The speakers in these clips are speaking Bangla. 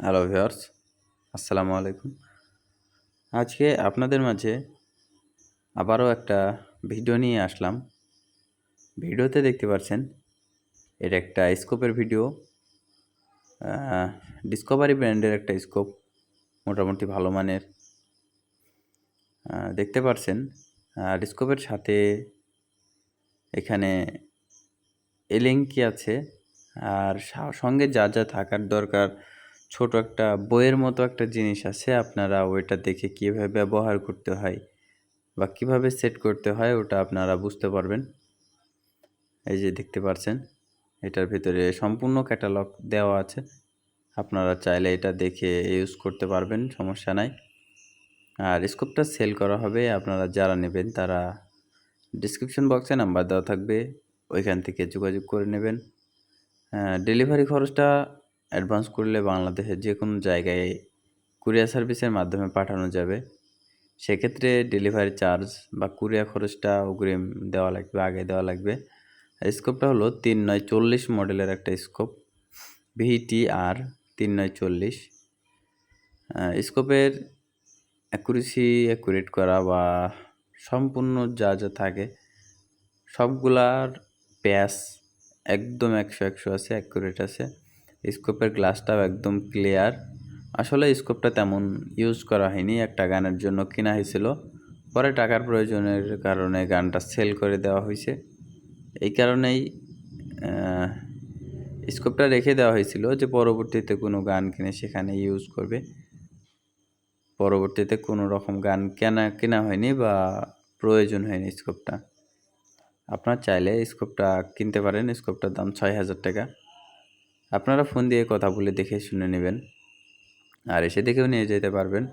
হ্যালো ভিউয়ার্স, আসসালামু আলাইকুম। আজকে আপনাদের মাঝে আবারও একটা ভিডিও নিয়ে আসলাম। ভিডিওতে দেখতে পাচ্ছেন এটা একটা স্কোপের ভিডিও। ডিসকভারি ব্র্যান্ডের একটা স্কোপ, মোটামুটি ভালো মানের। দেখতে পাচ্ছেন স্কোপের সাথে এখানে এলেঙ্কি আছে, আর সঙ্গে যা যা থাকার দরকার ছোট একটা বইয়ের মতো একটা জিনিস আছে। আপনারা ওইটা দেখে কীভাবে ব্যবহার করতে হয় বা কীভাবে সেট করতে হয় ওটা আপনারা বুঝতে পারবেন। এই যে দেখতে পাচ্ছেন এটার ভিতরে সম্পূর্ণ ক্যাটালগ দেওয়া আছে। আপনারা চাইলে এটা দেখে ইউজ করতে পারবেন, সমস্যা নাই। আর স্কোপটা সেল করা হবে, আপনারা যারা নেবেন তারা ডিসক্রিপশন বক্সে নাম্বার দেওয়া থাকবে, ওইখান থেকে যোগাযোগ করে নেবেন। ডেলিভারি খরচটা অ্যাডভান্স করলে বাংলাদেশের যে কোনো জায়গায় কুরিয়ার সার্ভিসের মাধ্যমে পাঠানো যাবে। সেক্ষেত্রে ডেলিভারি চার্জ বা কুরিয়ার খরচটা অগ্রিম দেওয়া লাগবে, আগে দেওয়া লাগবে। স্কোপটা হলো 3940 মডেলের একটা স্কোপ, VTR 3940। স্কোপের অ্যাকুরেট করা বা সম্পূর্ণ যা যা থাকে সবগুলার প্যাচ একদম 100 আছে, অ্যাকুরেট আছে। স্কোপের গ্লাসটাও একদম ক্লিয়ার। আসলে স্কোপটা তেমন ইউজ করা হয়নি, একটা গানের জন্য কেনা হয়েছিল, পরে টাকার প্রয়োজনের কারণে গানটা সেল করে দেওয়া হয়েছে। এই কারণেই স্কোপটা রেখে দেওয়া হয়েছিল যে পরবর্তীতে কোনো গান কিনে সেখানে ইউজ করবে। পরবর্তীতে কোনো রকম গান কেনা হয়নি বা প্রয়োজন হয়নি স্কোপটা। আপনারা চাইলে স্কোপটা কিনতে পারেন। স্কোপটার দাম 6000 টাকা। আপনারা ফোন দিয়ে কথা বলে দেখে শুনে নেবেন, আর এসে দেখেও নিয়ে যেতে পারবেন।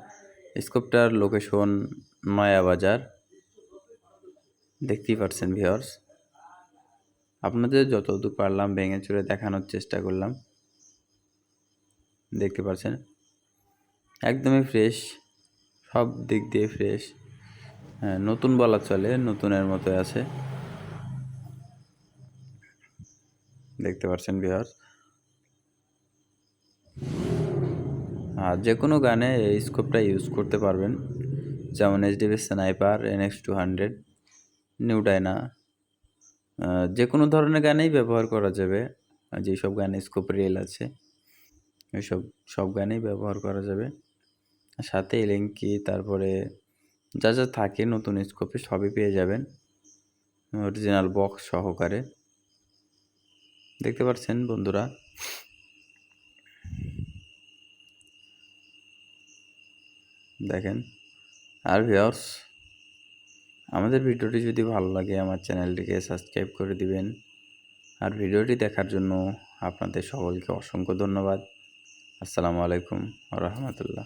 স্কোপটার লোকেশন নয়াবাজার। দেখতেই পাচ্ছেন ভিউয়ার্স, আপনাদের যতদূর পারলাম ভেঙে চুরে দেখানোর চেষ্টা করলাম। দেখতে পাচ্ছেন একদমই ফ্রেশ, সব দিক দিয়ে ফ্রেশ। নতুন বলা চলে, নতুনের মতো আছে। দেখতে পাচ্ছেন ভিউয়ার্স, আর যে কোনো গানে এই স্কোপটা ইউজ করতে পারবেন, যেমন HDB sniper, NX200, new Diana, যে কোনো ধরনের গানেই ব্যবহার করা যাবে। যেসব গানে স্কোপ রেল আছে সব গানেই ব্যবহার করা যাবে। সাথে এলেঙ্কি, তারপরে যা যা থাকে নতুন স্কোপে সবই পেয়ে যাবেন অরিজিনাল বক্স সহকারে। দেখতে পাচ্ছেন বন্ধুরা, দেখেন। আর ভিউয়ার্স, আমাদের ভিডিওটি যদি ভালো লাগে আমার চ্যানেলটিকে সাবস্ক্রাইব করে দিবেন। আর ভিডিওটি দেখার জন্য আপনাদের সকলকে অসংখ্য ধন্যবাদ। আসসালামু আলাইকুম ওয়া রাহমাতুল্লাহ।